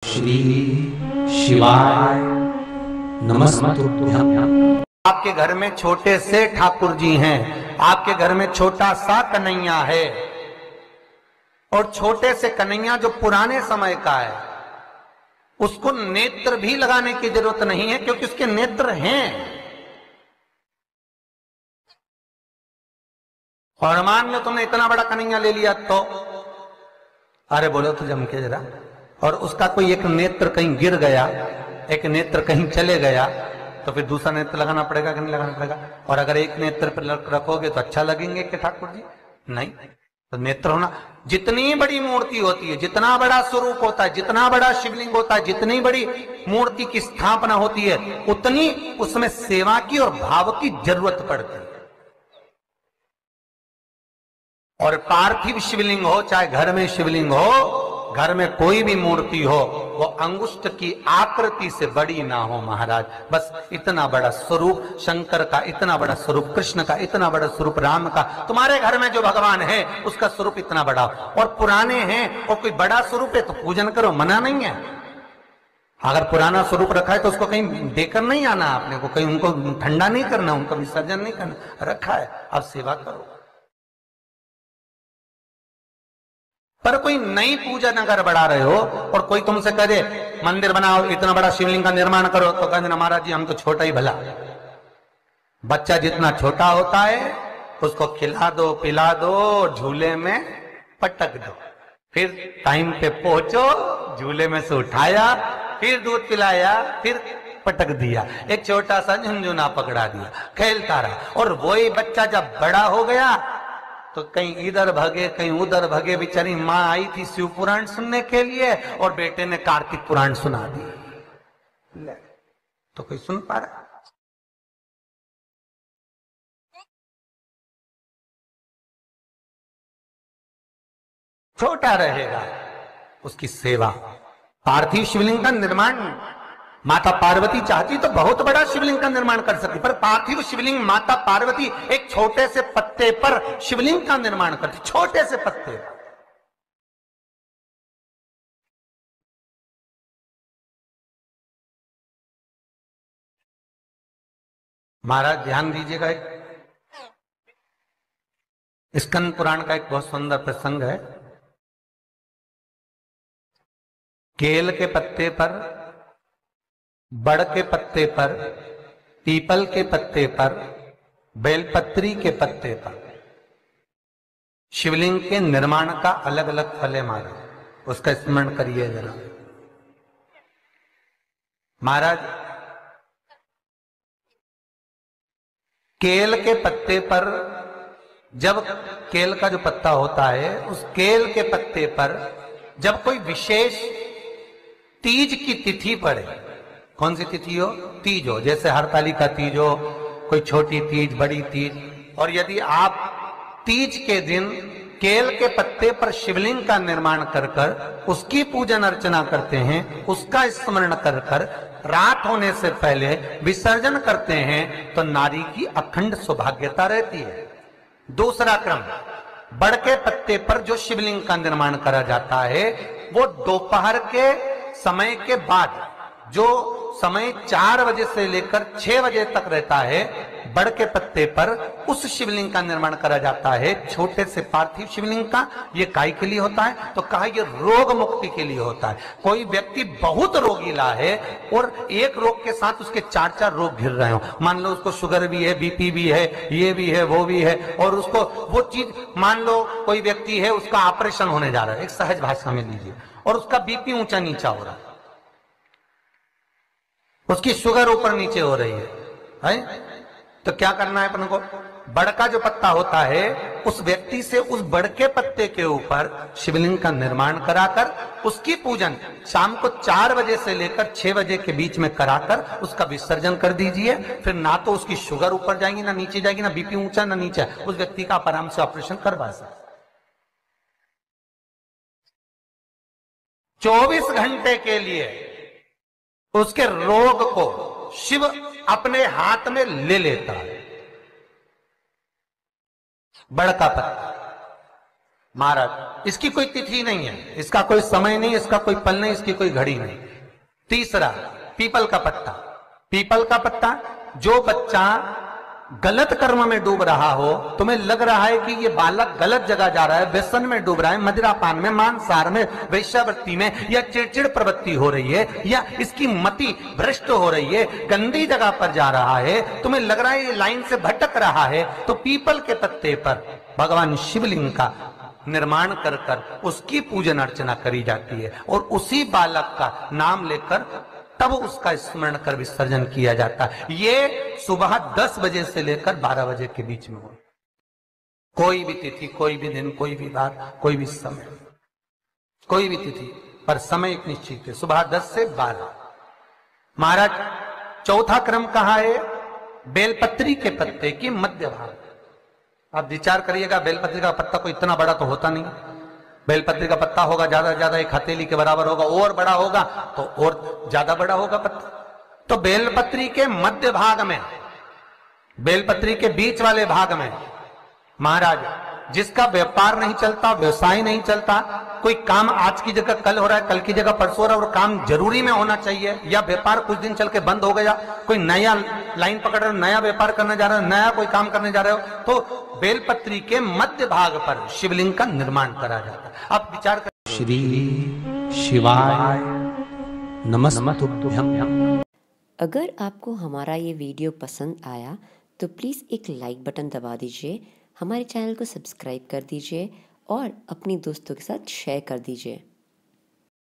श्री शिवाय नमस्तुभ्यं। आपके घर में छोटे से ठाकुर जी हैं, आपके घर में छोटा सा कन्हैया है, और छोटे से कन्हैया जो पुराने समय का है उसको नेत्र भी लगाने की जरूरत नहीं है क्योंकि उसके नेत्र हैं। और मान लो तुमने इतना बड़ा कन्हैया ले लिया तो अरे बोलो तो जम के जरा, और उसका कोई एक नेत्र कहीं गिर गया, एक नेत्र कहीं चले गया, तो फिर दूसरा नेत्र लगाना पड़ेगा कि नहीं लगाना पड़ेगा? और अगर एक नेत्र पर रखोगे तो अच्छा लगेंगे कि ठाकुर जी? नहीं। तो नेत्र होना, जितनी बड़ी मूर्ति होती है, जितना बड़ा स्वरूप होता है, जितना बड़ा शिवलिंग होता है, जितनी बड़ी मूर्ति की स्थापना होती है, उतनी उसमें सेवा की और भाव की जरूरत पड़ती है। और पार्थिव शिवलिंग हो चाहे घर में शिवलिंग हो, घर में कोई भी मूर्ति हो, वो अंगुष्ठ की आकृति से बड़ी ना हो महाराज। बस इतना बड़ा स्वरूप शंकर का, इतना बड़ा स्वरूप कृष्ण का, इतना बड़ा स्वरूप राम का, तुम्हारे घर में जो भगवान है उसका स्वरूप इतना बड़ा। और पुराने हैं और कोई बड़ा स्वरूप है तो पूजन करो, मना नहीं है। अगर पुराना स्वरूप रखा है तो उसको कहीं देकर नहीं आना आपने को, कहीं उनको ठंडा नहीं करना, उनका विसर्जन नहीं करना, रखा है अब सेवा करो। पर कोई नई पूजन अगर बढ़ा रहे हो और कोई तुमसे कहे मंदिर बनाओ, इतना बड़ा शिवलिंग का निर्माण करो, तो कहते महाराज जी हम तो छोटा ही भला। बच्चा जितना छोटा होता है उसको खिला दो, पिला दो, झूले में पटक दो, फिर टाइम पे पहुंचो, झूले में से उठाया, फिर दूध पिलाया, फिर पटक दिया, एक छोटा सा झुनझुना पकड़ा दिया, खेलता रहा। और वही बच्चा जब बड़ा हो गया तो कहीं इधर भगे कहीं उधर भगे। बेचारी माँ आई थी शिव पुराण सुनने के लिए और बेटे ने कार्तिक पुराण सुना दी, तो कोई सुन पा रहा? छोटा रहेगा उसकी सेवा। पार्थिव शिवलिंग का निर्माण माता पार्वती चाहती तो बहुत बड़ा शिवलिंग का निर्माण कर सकती, पर पार्थिव शिवलिंग माता पार्वती एक छोटे से पत्ते पर शिवलिंग का निर्माण करती, छोटे से पत्ते पर। महाराज ध्यान दीजिएगा, स्कंद पुराण का एक बहुत सुंदर प्रसंग है। केल के पत्ते पर, बड़ के पत्ते पर, पीपल के पत्ते पर, बेलपत्री के पत्ते पर शिवलिंग के निर्माण का अलग अलग फल है महाराज, उसका स्मरण करिए जरा। महाराज केल के पत्ते पर, जब केल का जो पत्ता होता है उस केल के पत्ते पर जब कोई विशेष तीज की तिथि पड़े, कौन सी तिथि हो? तीज हो, जैसे हरतालिका तीज हो, कोई छोटी तीज, बड़ी तीज, और यदि आप तीज के दिन केल के पत्ते पर शिवलिंग का निर्माण कर कर उसकी पूजन अर्चना करते हैं, उसका स्मरण कर कर रात होने से पहले विसर्जन करते हैं तो नारी की अखंड सौभाग्यता रहती है। दूसरा क्रम, बड़ के पत्ते पर जो शिवलिंग का निर्माण करा जाता है वो दोपहर के समय के बाद, जो समय 4 बजे से लेकर 6 बजे तक रहता है, बड़ के पत्ते पर उस शिवलिंग का निर्माण करा जाता है, छोटे से पार्थिव शिवलिंग का। ये काय के लिए होता है? तो कहा ये रोग मुक्ति के लिए होता है। कोई व्यक्ति बहुत रोगीला है और एक रोग के साथ उसके 4-4 रोग घिर रहे हो, मान लो उसको शुगर भी है, बीपी भी है, ये भी है, वो भी है, और उसको वो चीज, मान लो कोई व्यक्ति है उसका ऑपरेशन होने जा रहा है, एक सहज भाषा में लीजिए, और उसका बीपी ऊंचा नीचा हो रहा है, उसकी शुगर ऊपर नीचे हो रही है, तो क्या करना है अपन को? बड़ का जो पत्ता होता है उस व्यक्ति से उस बड़ के पत्ते के ऊपर शिवलिंग का निर्माण कराकर उसकी पूजन शाम को 4 बजे से लेकर 6 बजे के बीच में कराकर उसका विसर्जन कर दीजिए। फिर ना तो उसकी शुगर ऊपर जाएगी ना नीचे जाएगी, ना बीपी ऊंचा ना नीचा, उस व्यक्ति का आप आराम से ऑपरेशन करवा सकते। 24 घंटे के लिए उसके रोग को शिव अपने हाथ में ले लेता है। बड़ का पत्ता महाराज इसकी कोई तिथि नहीं है, इसका कोई समय नहीं, इसका कोई पल नहीं, इसकी कोई घड़ी नहीं। तीसरा, पीपल का पत्ता। पीपल का पत्ता, जो बच्चा गलत कर्म में डूब रहा हो, तुम्हें लग रहा है कि ये बालक गलत जगह जा रहा है, व्यसन में डूब रहा है, मदिरापान में, मांसाहार में, वेश्यावृत्ति में, या चिड़चिड़ प्रवृत्ति हो रही है, या इसकी मति भ्रष्ट हो रही है, गंदी जगह पर जा रहा है, तुम्हें लग रहा है ये लाइन से भटक रहा है, तो पीपल के पत्ते पर भगवान शिवलिंग का निर्माण कर कर उसकी पूजन अर्चना करी जाती है, और उसी बालक का नाम लेकर तब उसका स्मरण कर विसर्जन किया जाता है। ये सुबह 10 बजे से लेकर 12 बजे के बीच में हो। कोई भी तिथि, कोई भी दिन, कोई भी बात, कोई भी समय, कोई भी तिथि पर समय एक निश्चित है, सुबह 10 से 12। महाराज चौथा क्रम कहा है? बेलपत्री के पत्ते की मध्य भाग। आप विचार करिएगा, बेलपत्री का पत्ता कोई इतना बड़ा तो होता नहीं, बेलपत्री का पत्ता होगा ज्यादा से ज्यादा एक हथेली के बराबर होगा, और बड़ा होगा तो और ज्यादा बड़ा होगा पत्ता। तो बेलपत्री के मध्य भाग में, बेलपत्री के बीच वाले भाग में महाराज जिसका व्यापार नहीं चलता, व्यवसाय नहीं चलता, कोई काम आज की जगह कल हो रहा है, कल की जगह परसों हो रहा है, और काम जरूरी में होना चाहिए, या व्यापार कुछ दिन चल के बंद हो गया, कोई नया लाइन पकड़ रहे हो, नया व्यापार करने जा रहे हो, नया कोई काम करने जा रहे हो, तो बेलपत्री के मध्य भाग पर शिवलिंग का निर्माण करा जाता है। आप विचार कर। श्री शिवाय नमस्तुभ्यं। अगर आपको हमारा ये वीडियो पसंद आया तो प्लीज़ एक लाइक बटन दबा दीजिए, हमारे चैनल को सब्सक्राइब कर दीजिए और अपने दोस्तों के साथ शेयर कर दीजिए।